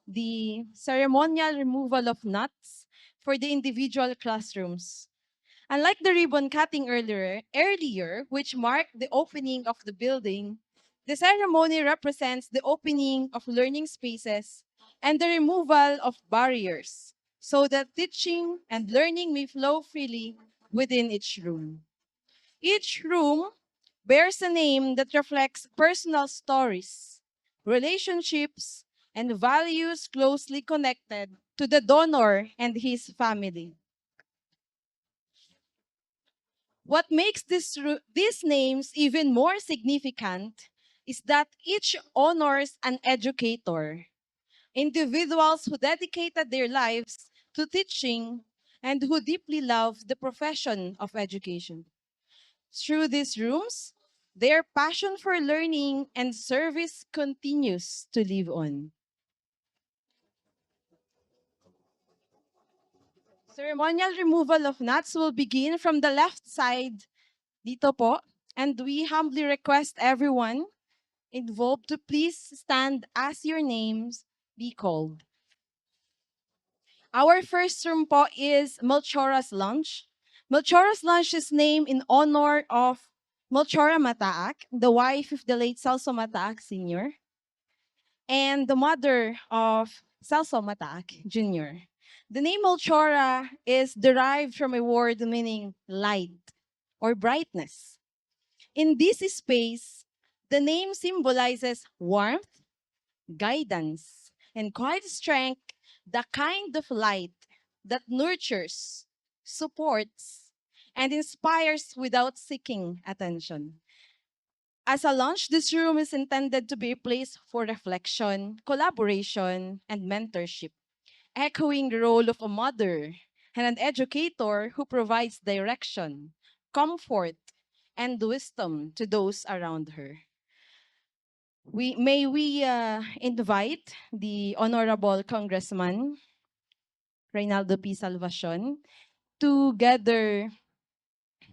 the ceremonial removal of nuts for the individual classrooms. Unlike the ribbon cutting earlier, which marked the opening of the building, the ceremony represents the opening of learning spaces and the removal of barriers so that teaching and learning may flow freely within each room. Each room bears a name that reflects personal stories, relationships, and values closely connected to the donor and his family. What makes these names even more significant is that each honors an educator, individuals who dedicated their lives to teaching and who deeply love the profession of education. Through these rooms, their passion for learning and service continues to live on. Ceremonial removal of nuts will begin from the left side dito po, and we humbly request everyone involved to please stand as your names be called. Our first room po is Melchora's Lunch. Melchora's Lunch is named in honor of Melchora Mataak, the wife of the late Celso Mataak Sr., and the mother of Celso Mataak Jr. The name Melchora is derived from a word meaning light or brightness. In this space, the name symbolizes warmth, guidance, and quiet strength, the kind of light that nurtures, supports, and inspires without seeking attention. As a launch, this room is intended to be a place for reflection, collaboration, and mentorship, echoing the role of a mother and an educator who provides direction, comfort, and wisdom to those around her. We invite the Honorable Congressman Reynaldo P. Salvacion together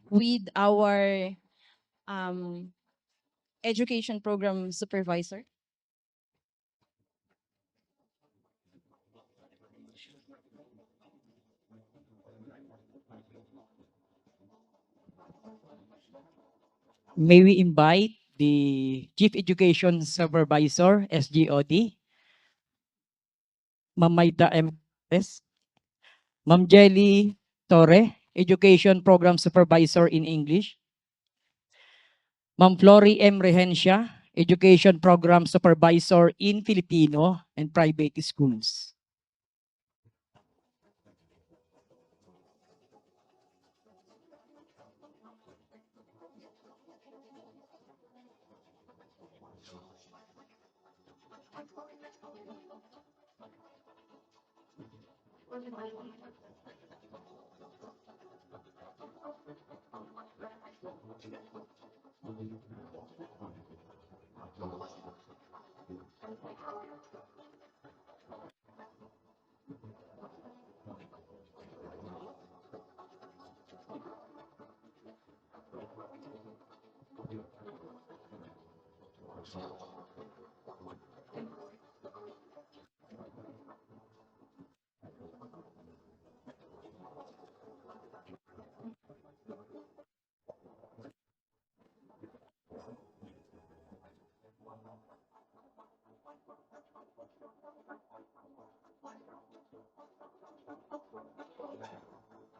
with our um, education program supervisor. May we invite the Chief Education Supervisor, SGOT, Ma'am Maida M. Cortez, Ma'am Jelly Torre, Education Program Supervisor in English, Ma'am Flory M. Rehencia, Education Program Supervisor in Filipino and Private Schools.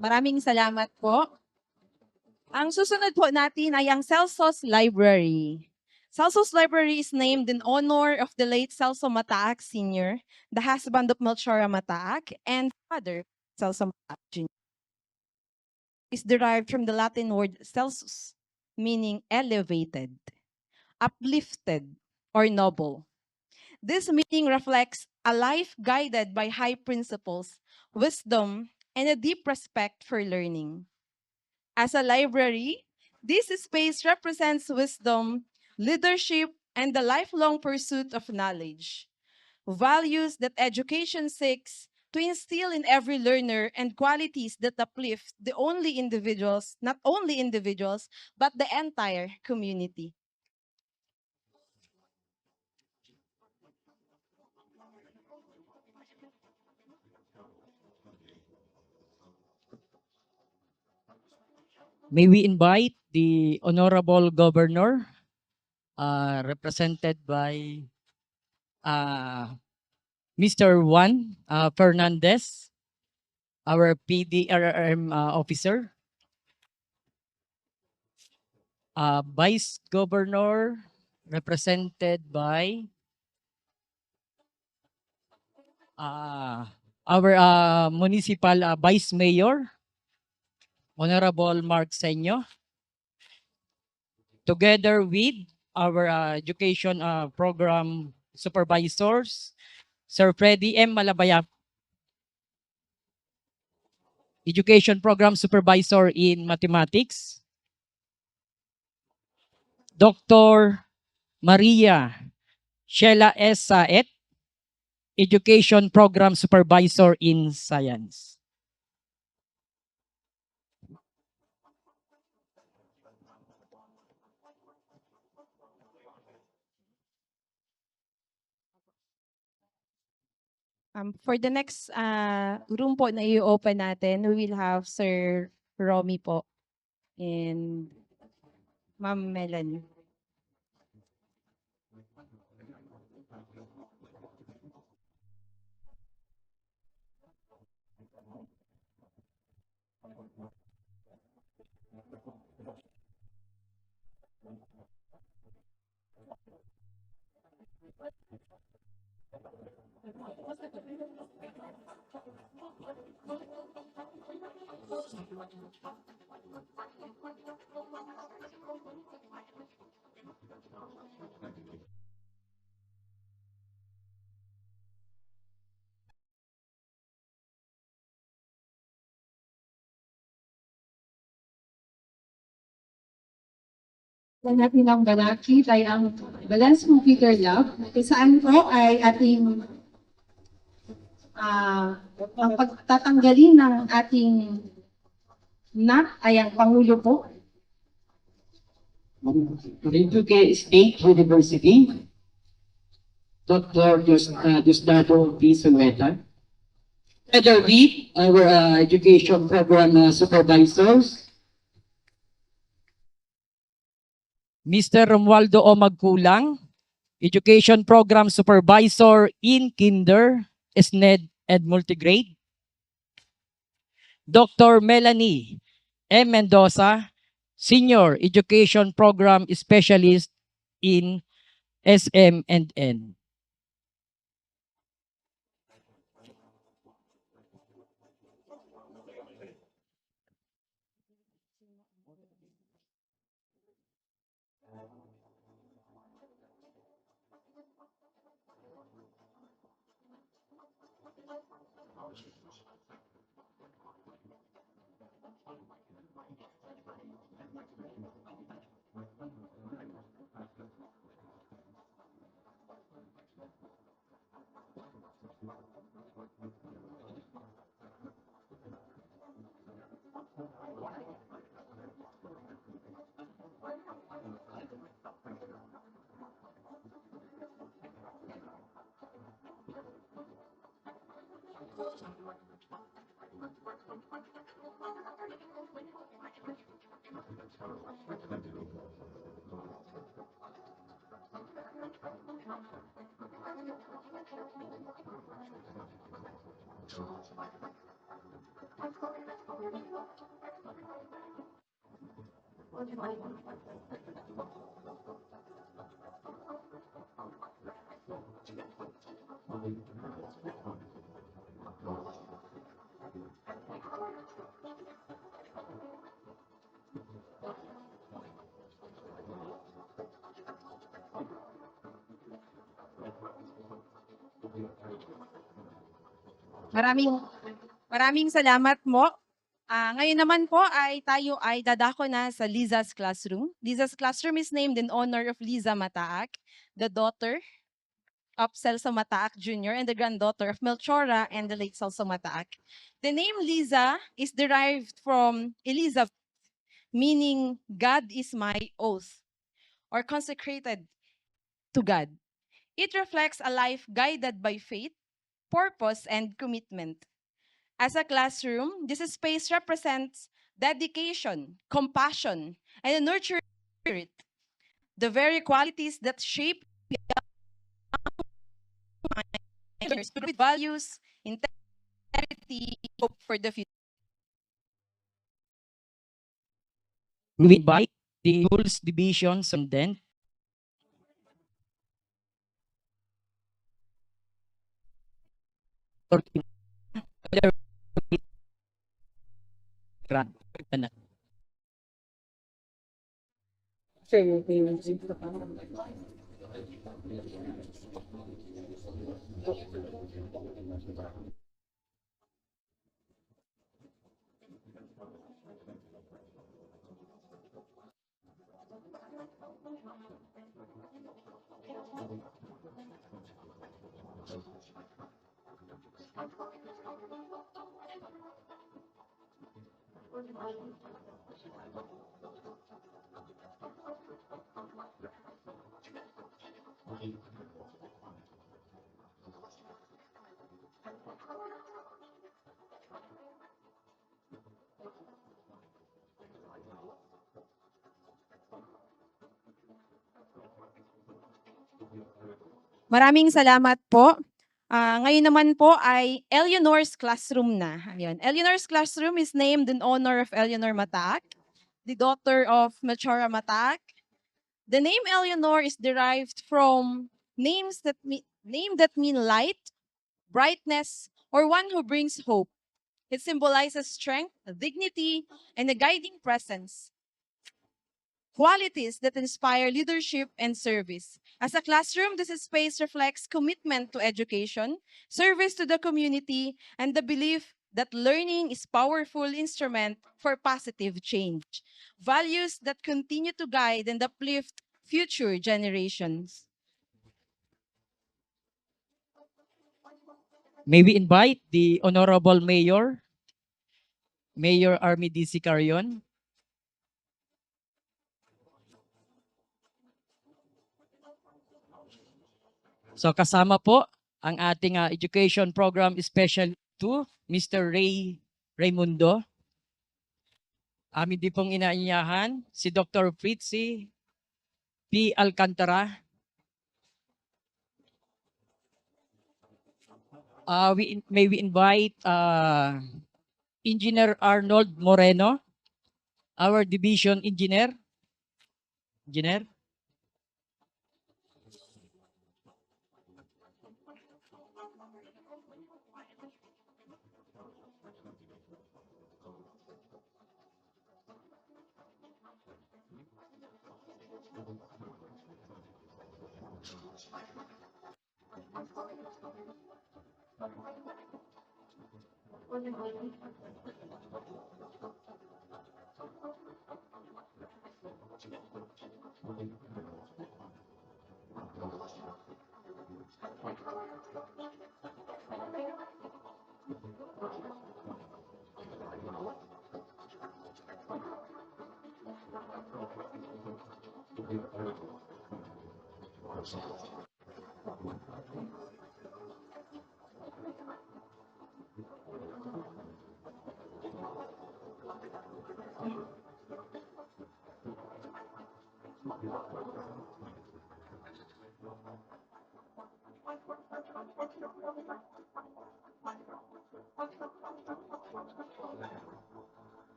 Maraming salamat po. Ang susunod po natin ay ang Celso's Library. Celso's Library is named in honor of the late Celso Mataak Sr., the husband of Melchora Mataak, and father Celso Mataak Jr. Is derived from the Latin word Celsus, meaning elevated, uplifted, or noble. This meaning reflects a life guided by high principles, wisdom, and a deep respect for learning. As a library, this space represents wisdom, leadership, and the lifelong pursuit of knowledge. Values that education seeks to instill in every learner and qualities that uplift not only individuals, but the entire community. May we invite the Honorable Governor, represented by Mr. Juan Fernandez, our PDRRM officer, Vice Governor, represented by our municipal Vice Mayor, Honorable Mark Senyo, together with our education program supervisors, Sir Freddy M. Malabaya, Education Program Supervisor in Mathematics, Dr. Maria Sheila S. Saet, Education Program Supervisor in Science. For the next room po na i-open natin, we will have Sir Romy po and Ma'am Melanie. Ang natin ang balakid ay ang Balance Computer Lab, kung saan po ay ating ang pagtatanggalin ng ating NAC ay ang Pangulo po. Duque State University, Dr. Diosdado P. Sunueta. Together with our education program supervisors, Mr. Romualdo O. Magkulang, Education Program Supervisor in Kinder, SNED, and Multigrade. Dr. Melanie M. Mendoza, Senior Education Program Specialist in SM&N. Maraming salamat mo. Ngayon naman po ay tayo ay dadako na sa Liza's Classroom. Liza's Classroom is named in honor of Liza Mataak, the daughter of Celso Mataak Jr. and the granddaughter of Melchora and the late Celso Mataak. The name Liza is derived from Elizabeth, meaning God is my oath or consecrated to God. It reflects a life guided by faith, purpose, and commitment. As a classroom, this space represents dedication, compassion, and a nurturing spirit, the very qualities that shape leaders with values, integrity, hope for the future. We invite the Rules Division Superintendent, Maraming salamat po. Ngayon naman po ay Eleanor's Classroom na. Ayun. Eleanor's Classroom is named in honor of Eleanor Mataak, the daughter of Melchora Mataak. The name Eleanor is derived from name that mean light, brightness, or one who brings hope. It symbolizes strength, dignity, and a guiding presence, qualities that inspire leadership and service. As a classroom, this space reflects commitment to education, service to the community, and the belief that learning is a powerful instrument for positive change. Values that continue to guide and uplift future generations. May we invite the Honorable Mayor, Mayor Army DC Carion. So kasama po ang ating education program special to Mr. Raymundo. Amin din pong inaanyahan si Dr. Fritzy P. Alcantara. May we invite Engineer Arnold Moreno, our division engineer. Engineer.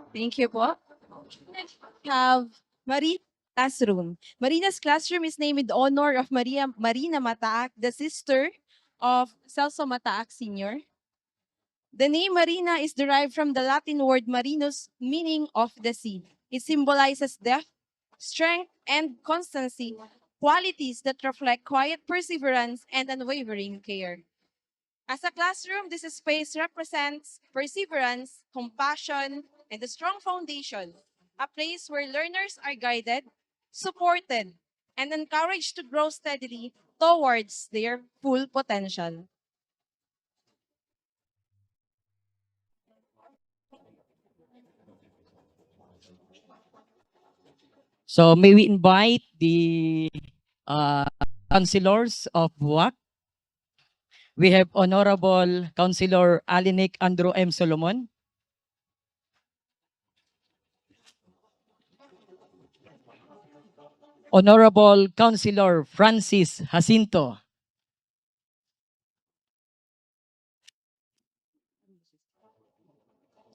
Thank you po. Next, we have Marina's Classroom. Marina's Classroom is named in honor of Marina Mataak, the sister of Celso Mataak Sr. The name Marina is derived from the Latin word marinus, meaning of the sea. It symbolizes depth, strength, and constancy, qualities that reflect quiet perseverance and unwavering care. As a classroom, this space represents perseverance, compassion, and a strong foundation, a place where learners are guided, supported, and encouraged to grow steadily towards their full potential. So may we invite the councilors of BUAC. We have Honorable Councilor Alinik Andrew M. Solomon. Honorable Councilor Francis Jacinto.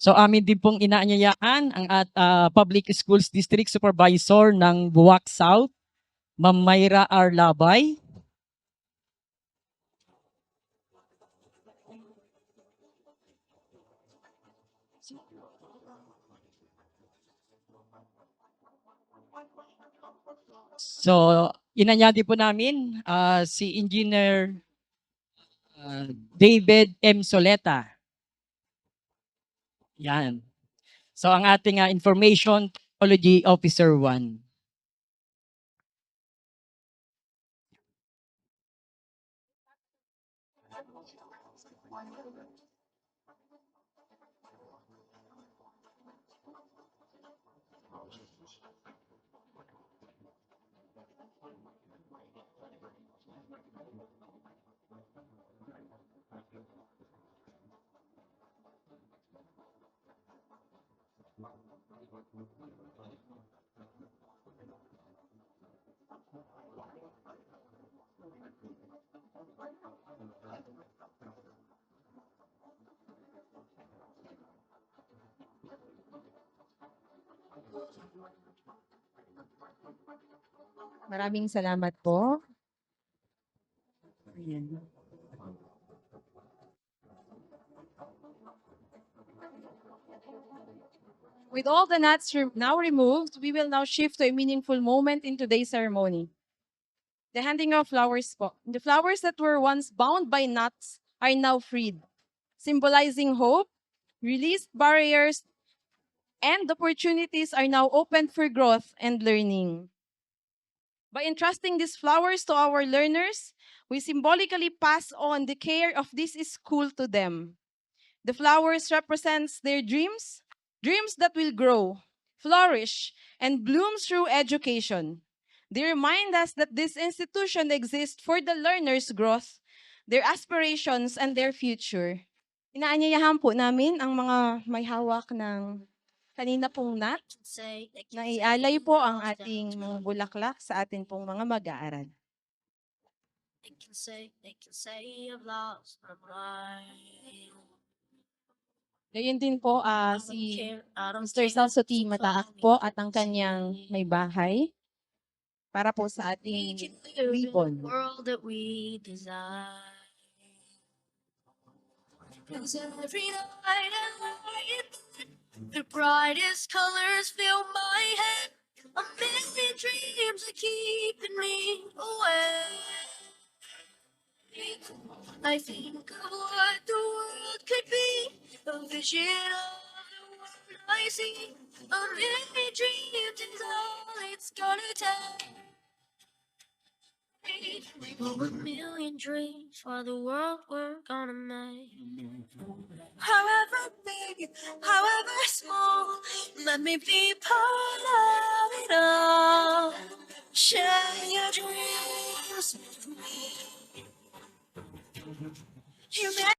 So amin din pong inaanyayaan ang Public Schools District Supervisor ng Buwak South, Ma'am Mayra R. Labay. So inanyadi po namin si Engineer David M. Soleta. Yan. So ang ating Information Technology Officer 1. Maraming salamat po. Ayan. With all the nuts now removed, we will now shift to a meaningful moment in today's ceremony. The handing of flowers po. The flowers that were once bound by knots are now freed, symbolizing hope, released barriers, and opportunities are now open for growth and learning. By entrusting these flowers to our learners, we symbolically pass on the care of this school to them. The flowers represents their dreams, dreams that will grow, flourish, and bloom through education. They remind us that this institution exists for the learners' growth, their aspirations, and their future. Inaanyayahan po namin ang mga may hawak ng kanina pong nut na ialay po ang ating mga bulaklak sa atin pong mga mag-aaral. They can say I've lost my mind. Gayon din po si Mr. Celso T. Mataak po at ang kanyang may bahay para po sa ating ribbon. World that we design. 'Cause every night I lie, the brightest colors fill my head. A million dreams are keeping me awake. I think of what the world could be, a vision of the world I see. A million dreams is all it's gonna take. A million dreams for the world we're gonna make. However big, however small, let me be part of it all. Share your dreams with me.